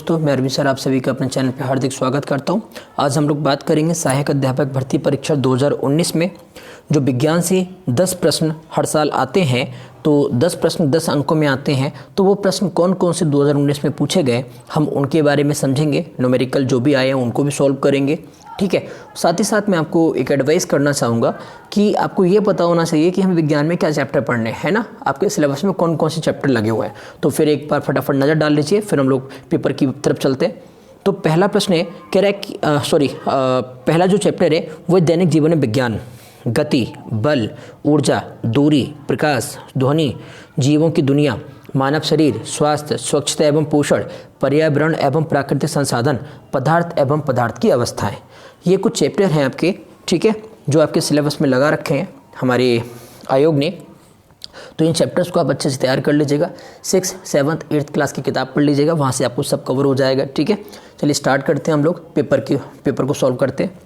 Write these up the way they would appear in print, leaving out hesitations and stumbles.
दोस्तों, मैं अरविंद सर आप सभी का अपने चैनल पर हार्दिक स्वागत करता हूं। आज हम लोग बात करेंगे सहायक अध्यापक भर्ती परीक्षा 2019 में जो विज्ञान से 10 प्रश्न हर साल आते हैं। तो 10 प्रश्न 10 अंकों में आते हैं। तो वो प्रश्न कौन कौन से 2019 में पूछे गए, हम उनके बारे में समझेंगे। न्यूमेरिकल जो भी आए हैं उनको भी सॉल्व करेंगे, ठीक है। साथ ही साथ मैं आपको एक एडवाइस करना चाहूँगा कि आपको ये पता होना चाहिए कि हमें विज्ञान में क्या चैप्टर पढ़ने हैं ना, आपके सिलेबस में कौन कौन से चैप्टर लगे हुए हैं। तो फिर एक बार फटाफट नज़र डाल लीजिए, फिर हम लोग पेपर की तरफ चलते हैं। तो पहला प्रश्न है, कह रहा है कि पहला जो चैप्टर है वो है दैनिक जीवन में विज्ञान। गति, बल, ऊर्जा, दूरी, प्रकाश, ध्वनि, जीवों की दुनिया, मानव शरीर, स्वास्थ्य, स्वच्छता एवं पोषण, पर्यावरण एवं प्राकृतिक संसाधन, पदार्थ एवं पदार्थ की अवस्थाएं। ये कुछ चैप्टर हैं आपके, ठीक है, जो आपके सिलेबस में लगा रखे हैं हमारे आयोग ने। तो इन चैप्टर्स को आप अच्छे से तैयार कर लीजिएगा। 6th, 7th, 8th क्लास की किताब पढ़ लीजिएगा, वहाँ से आपको सब कवर हो जाएगा, ठीक है। चलिए स्टार्ट करते हैं, हम लोग पेपर को सॉल्व करते हैं।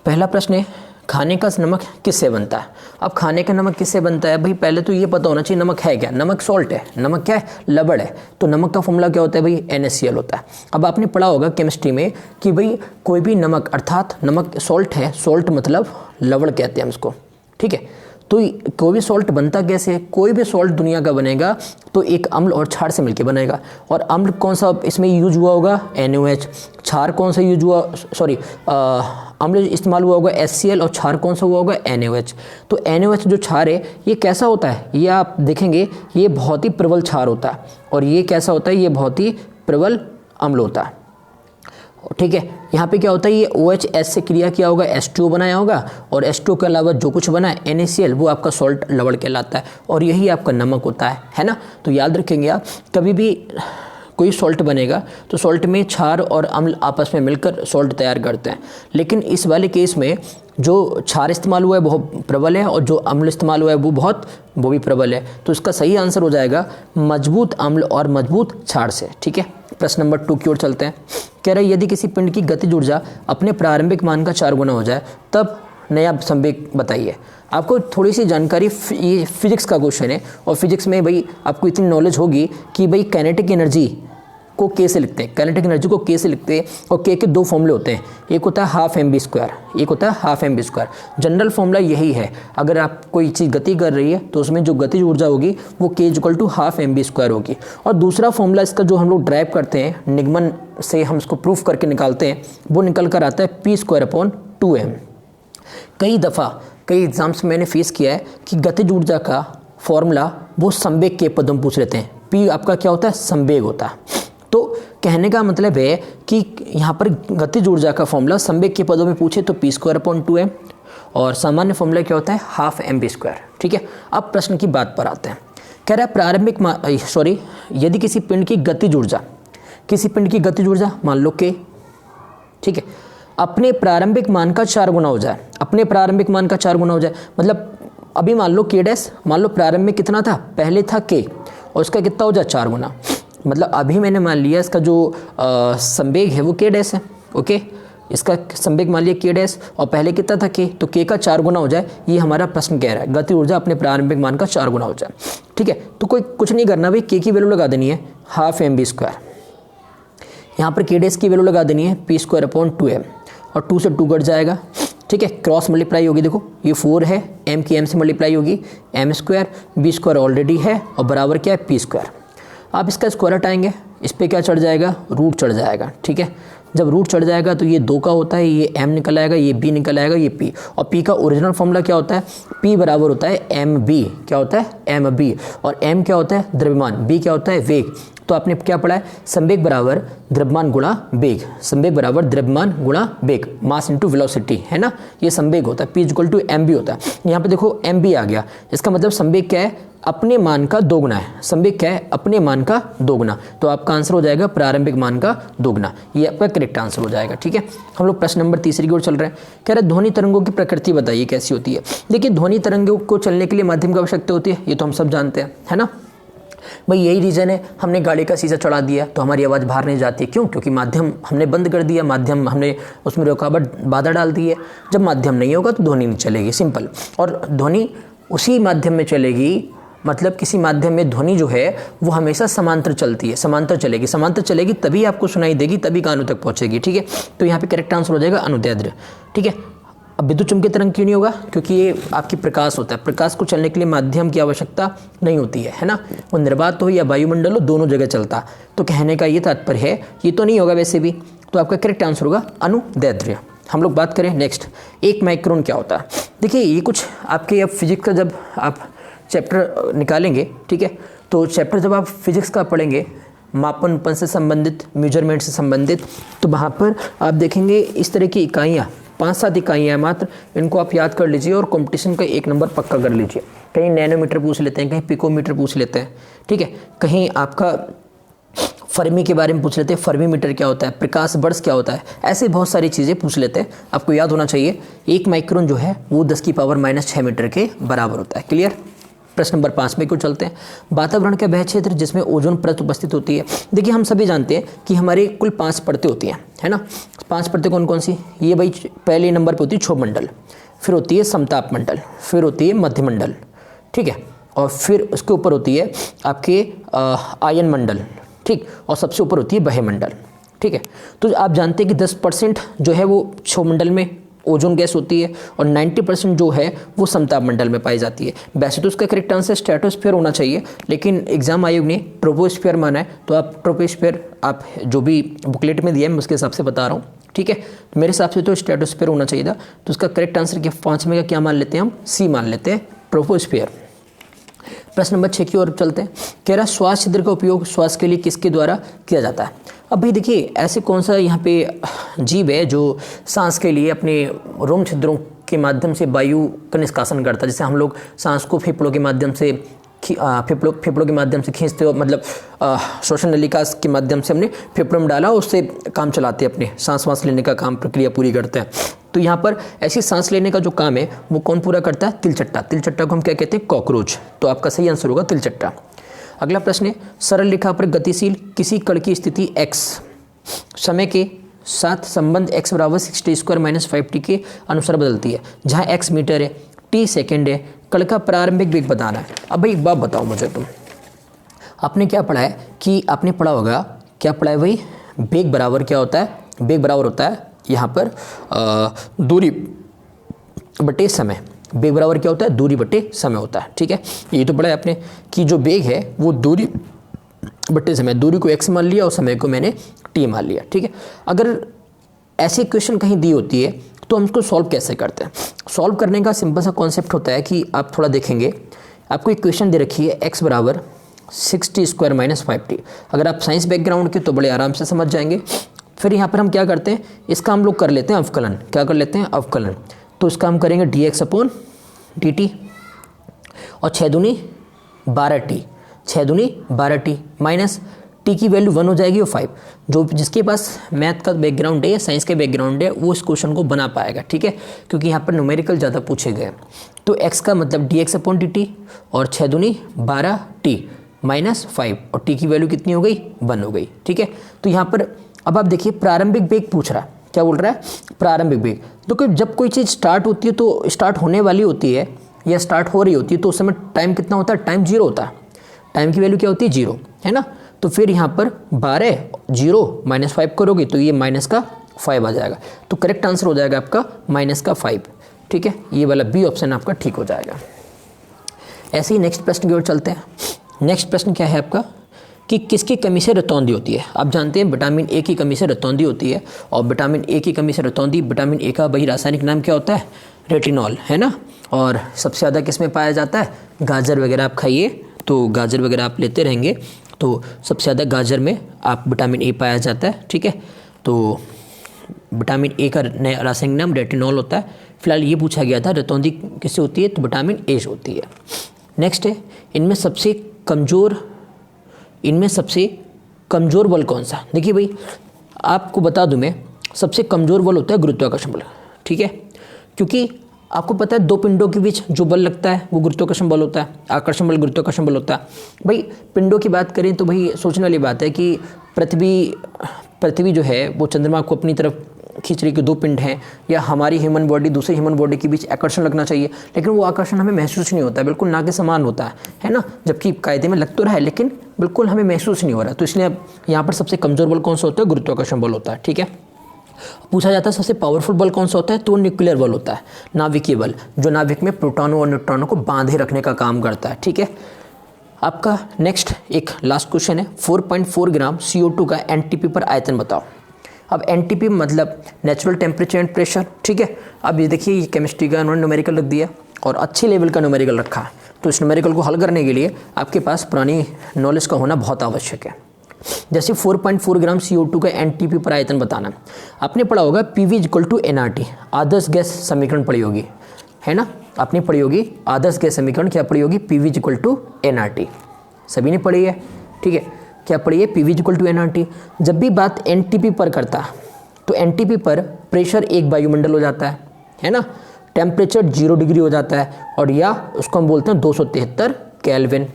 पहला प्रश्न है, खाने का नमक किससे बनता है। अब खाने का नमक किससे बनता है भाई, पहले तो ये पता होना चाहिए नमक है क्या। नमक सॉल्ट है, नमक क्या है, लवण है। तो नमक का फॉर्मूला क्या होता है भाई, NaCl होता है। अब आपने पढ़ा होगा केमिस्ट्री में कि भाई कोई भी नमक, अर्थात नमक सॉल्ट है, सॉल्ट मतलब लवण कहते हैं हम उसको, ठीक है। तो कोई भी सॉल्ट बनता कैसे है, कोई भी सॉल्ट दुनिया का बनेगा तो एक अम्ल और क्षार से मिलकर बनेगा। और अम्ल कौन सा इसमें यूज हुआ होगा, NaOH। क्षार कौन सा यूज हुआ, अम्ल इस्तेमाल हुआ होगा HCl, और क्षार कौन सा हुआ होगा, NaOH। तो NaOH जो क्षार है ये कैसा होता है, ये आप देखेंगे ये बहुत ही प्रबल क्षार होता है। और ये कैसा होता है, ये बहुत ही प्रबल अम्ल होता है, ठीक है। यहाँ पे क्या होता है, ये OH से क्रिया किया होगा, H2O बनाया होगा, और H2O के अलावा जो कुछ बना है NaCl, वो आपका सॉल्ट लवण कहलाता है। और यही आपका नमक होता है ना। तो याद रखेंगे आप, कभी भी कोई सॉल्ट बनेगा तो सॉल्ट में क्षार और अम्ल आपस में मिलकर सॉल्ट तैयार करते हैं। लेकिन इस वाले केस में जो क्षार इस्तेमाल हुआ है बहुत प्रबल है, और जो अम्ल इस्तेमाल हुआ है वो भी प्रबल है। तो इसका सही आंसर हो जाएगा मजबूत अम्ल और मजबूत क्षार से, ठीक है। प्रश्न नंबर 2 की ओर चलते हैं। कह रहा है यदि किसी पिंड की गतिज ऊर्जा अपने प्रारंभिक मान का 4 गुना हो जाए तब नया संवेग बताइए। आपको थोड़ी सी जानकारी, ये फिजिक्स का क्वेश्चन है, और फिजिक्स में भाई आपको इतनी नॉलेज होगी कि भाई काइनेटिक एनर्जी को K से लिखते हैं, काइनेटिक एनर्जी को K से लिखते हैं। और K के 2 फॉर्मूले होते हैं, एक होता है हाफ mv², एक होता है हाफ mv²। जनरल फॉर्मूला यही है, अगर आप कोई चीज़ गति कर रही है तो उसमें जो गतिज ऊर्जा होगी वो K = हाफ mv² होगी। और दूसरा फॉर्मूला इसका जो हम लोग ड्राइव करते हैं, निगमन से हम इसको प्रूफ करके निकालते हैं, वो निकल कर आता है p²/2m। कई दफ़ा कई एग्जाम्स में मैंने फेस किया है कि गतिज ऊर्जा का फॉर्मूला वो संवेग के पदों में पूछ लेते हैं। P आपका क्या होता है, संवेग होता है। तो कहने का मतलब है कि यहाँ पर गतिज ऊर्जा का फॉर्मूला संवेग के पदों में पूछे तो p²/2m, और सामान्य फॉर्मूला क्या होता है, हाफ mv², ठीक है। अब प्रश्न की बात पर आते हैं। कह रहा है यदि किसी पिंड की गतिज ऊर्जा मान लो K, ठीक है, अपने प्रारंभिक मान का 4 गुना हो जाए, मतलब अभी मान लो K', मान लो प्रारंभ में कितना था, पहले था K, और उसका कितना हो जाए 4 गुना। मतलब अभी मैंने मान लिया इसका जो संवेग है वो K' है, ओके। इसका संवेग मान लिया K', और पहले कितना था K, तो K का 4 गुना हो जाए। ये हमारा प्रश्न कह रहा है गति ऊर्जा अपने प्रारंभिक मान का 4 गुना हो जाए, ठीक है। तो कुछ नहीं करना भाई, K की वैल्यू लगा देनी है हाफ mv², यहाँ पर K' की वैल्यू लगा देनी है p²/2m, और 2 से 2 कट जाएगा, ठीक है। क्रॉस मल्टीप्लाई होगी, देखो ये 4 है, m की m से मल्टीप्लाई होगी, m², b² ऑलरेडी है, और बराबर क्या है, p²। आप इसका स्क्वायर हटाएंगे, इस पर क्या चढ़ जाएगा, रूट चढ़ जाएगा, ठीक है। जब रूट चढ़ जाएगा तो ये 2 का होता है, ये m निकल आएगा, ये b निकल आएगा, ये p। और p का ओरिजिनल फॉर्मूला क्या होता है, p बराबर होता है mb, क्या होता है, mb। और m क्या होता है, द्रव्यमान, b क्या होता है, वेग। तो आपने क्या पढ़ा है, संवेग बराबर द्रव्यमान गुणा वेग, संवेग बराबर द्रव्यमान गुणा वेग, मास इनटू वेलोसिटी, है ना। ये संवेग होता है, p = mb होता है। यहाँ पे देखो mb आ गया, इसका मतलब संवेग क्या है, अपने मान का 2 गुना है। संवेग क्या है, अपने मान का 2 गुना। तो आपका आंसर हो जाएगा प्रारंभिक मान का 2 गुना, ये आपका करेक्ट आंसर हो जाएगा, ठीक है। हम लोग प्रश्न नंबर 3 की ओर चल रहे हैं। कह रहे ध्वनि तरंगों की प्रकृति बताइए कैसी होती है। देखिए, ध्वनि तरंगों को चलने के लिए माध्यम की आवश्यकता होती है, ये तो हम सब जानते हैं, है ना भाई। यही रीज़न है, हमने गाड़ी का शीशा चढ़ा दिया तो हमारी आवाज़ बाहर नहीं जाती है, क्यों, क्योंकि माध्यम हमने बंद कर दिया, माध्यम हमने उसमें रुकावट बाधा डाल दी है। जब माध्यम नहीं होगा तो ध्वनि नहीं चलेगी, सिंपल। और ध्वनि उसी माध्यम में चलेगी मतलब किसी माध्यम में ध्वनि जो है वो हमेशा समांतर चलती है, समांतर चलेगी तभी आपको सुनाई देगी, तभी कानों तक पहुंचेगी। ठीक है, तो यहाँ पे करेक्ट आंसर हो जाएगा अनुदैर्ध्य। ठीक है, अब विद्युत चुम्बकीय तरंग क्यों नहीं होगा? क्योंकि ये आपकी प्रकाश होता है, प्रकाश को चलने के लिए माध्यम की आवश्यकता नहीं होती है ना, वो निर्वात हो या वायुमंडल हो, दोनों जगह चलता। तो कहने का ये तात्पर्य है, ये तो नहीं होगा वैसे भी, तो आपका करेक्ट आंसर होगा अनुदैर्ध्य। हम लोग बात करें नेक्स्ट, 1 माइक्रोन क्या होता है? देखिए ये कुछ आपके अब फिजिक्स का जब आप चैप्टर निकालेंगे, ठीक है, तो चैप्टर जब आप फिजिक्स का पढ़ेंगे, मापन से संबंधित, मेजरमेंट से संबंधित, तो वहाँ पर आप देखेंगे इस तरह की इकाइयाँ 5-7 इकाइयाँ मात्र, इनको आप याद कर लीजिए और कंपटीशन का 1 नंबर पक्का कर लीजिए। कहीं नैनोमीटर पूछ लेते हैं, कहीं पिकोमीटर पूछ लेते हैं, ठीक है, कहीं आपका फर्मी के बारे में पूछ लेते हैं, फर्मी मीटर क्या होता है, प्रकाश वर्ष क्या होता है, ऐसे बहुत सारी चीज़ें पूछ लेते हैं। आपको याद होना चाहिए 1 माइक्रोन जो है वो 10⁻⁻6 मीटर के बराबर होता है। क्लियर? प्रश्न नंबर 5 में क्यों चलते हैं? वातावरण का वह क्षेत्र जिसमें ओजोन परत उपस्थित होती है। देखिए हम सभी जानते हैं कि हमारे कुल 5 परतें होती हैं, है ना। 5 परतें कौन कौन सी? ये भाई पहले नंबर पे होती है क्षोभ मंडल, फिर होती है समताप मंडल, फिर होती है मध्य मंडल, ठीक है, और फिर उसके ऊपर होती है आपके आयन मंडल, ठीक, और सबसे ऊपर होती है बाह्य मंडल, ठीक है। तो आप जानते हैं कि 10% जो है वो क्षोभ मंडल में ओजोन गैस होती है और 90% जो है वो समताप मंडल में पाई जाती है। वैसे तो उसका करेक्ट आंसर स्ट्रेटोस्फीयर होना चाहिए, लेकिन एग्जाम आयोग ने ट्रोपोस्फीयर माना है, तो आप ट्रोपोस्फीयर आप जो भी बुकलेट में दिया है मैं उसके हिसाब से बता रहा हूँ, ठीक है। तो मेरे हिसाब से तो स्ट्रेटोस्फीयर होना चाहिए था, तो उसका करेक्ट आंसर क्या 5 में का क्या मान लेते हैं हम? सी मान लेते हैं, ट्रोपोस्फीयर। प्रश्न नंबर 6 की ओर चलते हैं। कह रहा श्वास छिद्र का उपयोग श्वास के लिए किसके द्वारा किया जाता है? अब भाई देखिए ऐसे कौन सा यहाँ पे जीव है जो सांस के लिए अपने रोम छिद्रों के माध्यम से वायु का निष्कासन करता है। जैसे हम लोग सांस को फेफड़ों के माध्यम से फेफड़ों के माध्यम से खींचते हो, मतलब श्वसन नलिका के माध्यम से हमने फेफड़ों में डाला, उससे काम चलाते हैं, अपने सांस लेने का काम प्रक्रिया पूरी करते हैं। तो यहाँ पर ऐसी सांस लेने का जो काम है वो कौन पूरा करता है? तिलचट्टा। तिलचट्टा को हम क्या कहते हैं? कॉकरोच। तो आपका सही आंसर होगा तिलचट्टा। अगला प्रश्न है, सरल रेखा पर गतिशील किसी कण की स्थिति x समय के साथ संबंध x बराबर 60² - 5t के अनुसार बदलती है, जहाँ x मीटर है, t सेकेंड है, कण का प्रारंभिक वेग बताना है। अब भाई एक बात बताओ मुझे, तुम आपने क्या पढ़ा है कि आपने पढ़ा होगा, क्या पढ़ा है भाई? वेग बराबर क्या होता है? वेग बराबर होता है यहाँ पर दूरी बटे समय। वेग बराबर क्या होता है? दूरी बटे समय होता है, ठीक है। ये तो पढ़ा है आपने कि जो वेग है वो दूरी बटे समय, दूरी को x मान लिया और समय को मैंने t मान लिया, ठीक है। अगर ऐसी इक्वेशन कहीं दी होती है तो हम इसको सॉल्व कैसे करते हैं? सॉल्व करने का सिंपल सा कॉन्सेप्ट होता है कि आप थोड़ा देखेंगे, आपको इक्वेशन दे रखी है x बराबर 60² - 5t। अगर आप साइंस बैकग्राउंड के तो बड़े आराम से समझ जाएंगे। फिर यहाँ पर हम क्या करते हैं, इसका हम लोग कर लेते हैं अवकलन। क्या कर लेते हैं? अवकलन। तो इसका हम करेंगे dx/dt और 6 दूनी 12t, 6 दूनी 12t माइनस t की वैल्यू 1 हो जाएगी और 5। जो जिसके पास मैथ का बैकग्राउंड है या साइंस का बैकग्राउंड है वो इस क्वेश्चन को बना पाएगा, ठीक है, क्योंकि यहाँ पर न्यूमेरिकल ज़्यादा पूछे गए। तो x का मतलब dx/dt और 6 दूनी 12t माइनस 5 और t की वैल्यू कितनी हो गई? 1 हो गई, ठीक है। तो यहाँ पर अब आप देखिए प्रारंभिक वेग पूछ रहा है, क्या बोल रहा है? प्रारंभिक वेग। तो जब कोई चीज़ स्टार्ट होती है तो स्टार्ट होने वाली होती है या स्टार्ट हो रही होती है तो उस समय टाइम कितना होता है? टाइम 0 होता है। टाइम की वैल्यू क्या होती है? 0, है ना। तो फिर यहाँ पर 12 0 - 5 करोगे तो ये -5 आ जाएगा। तो करेक्ट आंसर हो जाएगा आपका -5, ठीक है। ये वाला बी ऑप्शन आपका ठीक हो जाएगा। ऐसे ही नेक्स्ट प्रश्न की ओर चलते हैं। नेक्स्ट प्रश्न क्या है आपका कि किसकी कमी से रतौंधी होती है? आप जानते हैं विटामिन ए की कमी से रतौंधी होती है, और विटामिन ए की कमी से रतौंधी, विटामिन ए का वही रासायनिक नाम क्या होता है? रेटिनॉल, है ना। और सबसे ज़्यादा किस में पाया जाता है? गाजर वगैरह आप खाइए तो गाजर वगैरह आप लेते रहेंगे तो सबसे ज़्यादा गाजर में आप विटामिन ए पाया जाता है, ठीक है। तो विटामिन ए का नया रासायनिक नाम रेटिनॉल होता है। फिलहाल ये पूछा गया था रतौंधी किससे होती है, तो विटामिन ए से होती है। नेक्स्ट है, इनमें सबसे कमज़ोर बल कौन सा? देखिए भाई आपको बता दूं मैं, सबसे कमज़ोर बल होता है गुरुत्वाकर्षण बल, ठीक है, क्योंकि आपको पता है दो पिंडों के बीच जो बल लगता है वो गुरुत्वाकर्षण बल होता है, आकर्षण बल गुरुत्वाकर्षण बल होता है। भाई पिंडों की बात करें तो भाई सोचने वाली बात है कि पृथ्वी जो है वो चंद्रमा को अपनी तरफ खींच के 2 पिंड हैं, या हमारी ह्यूमन बॉडी दूसरी ह्यूमन बॉडी के बीच आकर्षण लगना चाहिए, लेकिन वो आकर्षण हमें महसूस नहीं होता है, बिल्कुल ना के समान होता है ना, जबकि कायदे में लग तो रहा है लेकिन बिल्कुल हमें महसूस नहीं हो रहा। तो इसलिए अब यहाँ पर सबसे कमज़ोर बल कौन सा होता है? गुरुत्वाकर्षण बल होता है। ठीक है, पूछा जाता है सबसे पावरफुल बल कौन सा होता है? तो न्यूक्लियर बल होता है, नाभिकीय बल, जो नाभिक में प्रोटॉनों और न्यूट्रॉनों को बांधे रखने का काम करता है। ठीक है, आपका नेक्स्ट एक लास्ट क्वेश्चन है, 4.4 ग्राम CO2 का एनटीपी पर आयतन बताओ। अब एनटीपी मतलब नेचुरल टेम्परेचर एंड प्रेशर। ठीक है, अब ये देखिए, ये केमिस्ट्री का उन्होंने न्यूमेरिकल रख दिया और अच्छे लेवल का न्यूमेरिकल रखा है, तो इस न्यूमेरिकल को हल करने के लिए आपके पास पुरानी नॉलेज का होना बहुत आवश्यक है। जैसे 4.4 ग्राम CO2 का एनटीपी पर आयतन बताना, आपने पढ़ा होगा PV = NRT, आदर्श गैस समीकरण पढ़ी होगी, है ना, आपने पढ़ी होगी आदर्श गैस समीकरण, क्या पढ़ी होगी? PV = NRT, सभी ने पढ़ी है। ठीक है, क्या पढ़ी है? PV = NRT। जब भी बात एनटीपी पर करता है तो एनटीपी पर प्रेशर 1 वायुमंडल हो जाता है ना, टेम्परेचर 0 डिग्री हो जाता है, और या उसको हम बोलते हैं 273 केल्विन।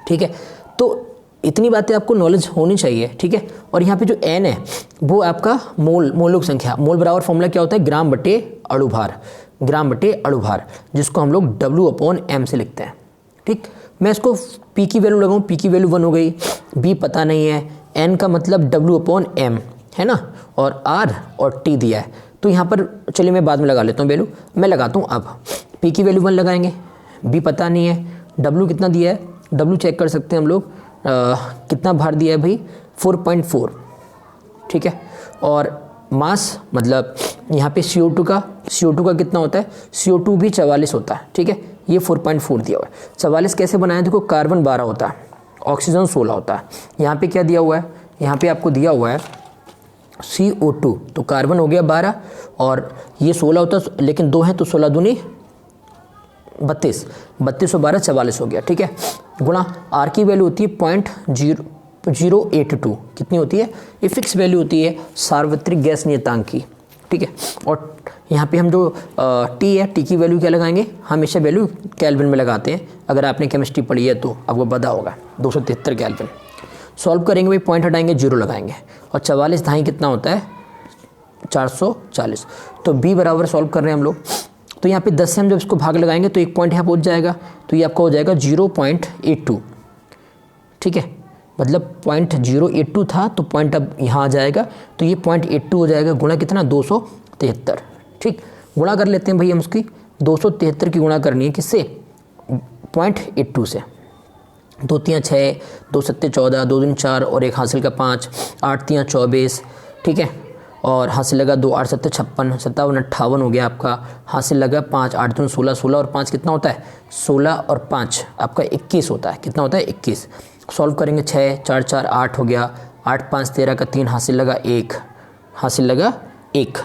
ठीक है, तो इतनी बातें आपको नॉलेज होनी चाहिए। ठीक है, और यहाँ पे जो N है वो आपका मोलों की संख्या, मोल बराबर फॉर्मूला क्या होता है? ग्राम बटे अणुभार, ग्राम बटे अणुभार, जिसको हम लोग W/m से लिखते हैं। ठीक, मैं इसको P की वैल्यू लगाऊँ, P की वैल्यू 1 हो गई, B पता नहीं है, N का मतलब W/m है ना, और R और T दिया है, तो यहाँ पर चलिए मैं बाद में लगा लेता हूँ वैल्यू, मैं लगाता हूँ। अब P की वैल्यू 1 लगाएंगे, B पता नहीं है, W कितना दिया है? W चेक कर सकते हैं हम लोग, कितना भार दिया है भाई? 4.4। ठीक है, और मास मतलब यहाँ पे CO2 का कितना होता है? CO2 भी 44 होता है। ठीक है, ये 4.4 दिया हुआ है। 44 कैसे बनाया? देखो, कार्बन 12 होता है, ऑक्सीजन 16 होता है। यहाँ पे क्या दिया हुआ है? यहाँ पे आपको दिया हुआ है CO2, तो कार्बन हो गया 12 और ये 16 होता है, लेकिन 2 हैं तो 16 दूनी 32, 32 और 12 44 हो गया। ठीक है, गुणा R की वैल्यू होती है 0.082, कितनी होती है? ये फिक्स वैल्यू होती है सार्वत्रिक गैस नियतांक की। ठीक है, और यहाँ पे हम जो T है, T की वैल्यू क्या लगाएंगे? हमेशा वैल्यू केल्विन में लगाते हैं, अगर आपने केमिस्ट्री पढ़ी है तो आपको पता होगा, 273 केल्विन। सॉल्व करेंगे भाई, पॉइंट हटाएंगे, 0 लगाएंगे, और 44 ढाई कितना होता है? 440। तो B बराबर सॉल्व कर रहे हैं हम लोग, तो यहाँ पे 10 से हम जब इसको भाग लगाएंगे तो एक पॉइंट यहाँ पहुँच जाएगा, तो ये आपका हो जाएगा 0.82। ठीक है, मतलब 0.082 था तो पॉइंट अब यहाँ आ जाएगा, तो ये 0.82 हो जाएगा, गुणा कितना? 273। ठीक, गुणा कर लेते हैं भाई हम उसकी, 273 की गुणा करनी है किससे? 0.82 से। 2 3 6, 2 7 14, 2 दूनी 4 और 1 हासिल का 5, 8 3 24। ठीक है, और हासिल लगा 2, 8 7 56, 57 58 हो गया आपका, हासिल लगा 5, 8 दूनी 16, 16 और 5 कितना होता है? 16 और 5 आपका 21 होता है। कितना होता है? 21। सॉल्व करेंगे, 6 4 4 8 हो गया, 8 5 13 का 3, हासिल लगा 1, हासिल लगा 1।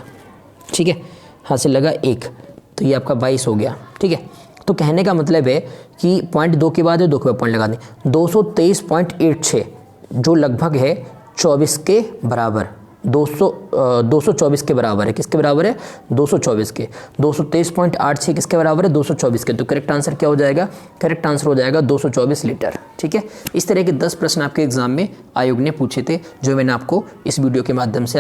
ठीक है, हासिल लगा 1, तो ये आपका 22 हो गया। ठीक है, तो कहने का मतलब है कि पॉइंट 2 के बाद 2 के बाद पॉइंट लगा दें, 223.86 जो लगभग है 24 के बराबर, 224 के बराबर है। किसके बराबर है? 224 के। 223.86 किसके बराबर है? 224 के। तो करेक्ट आंसर क्या हो जाएगा? करेक्ट आंसर हो जाएगा 224 लीटर। ठीक है, इस तरह के 10 प्रश्न आपके एग्जाम में आयोग ने पूछे थे, जो मैंने आपको इस वीडियो के माध्यम से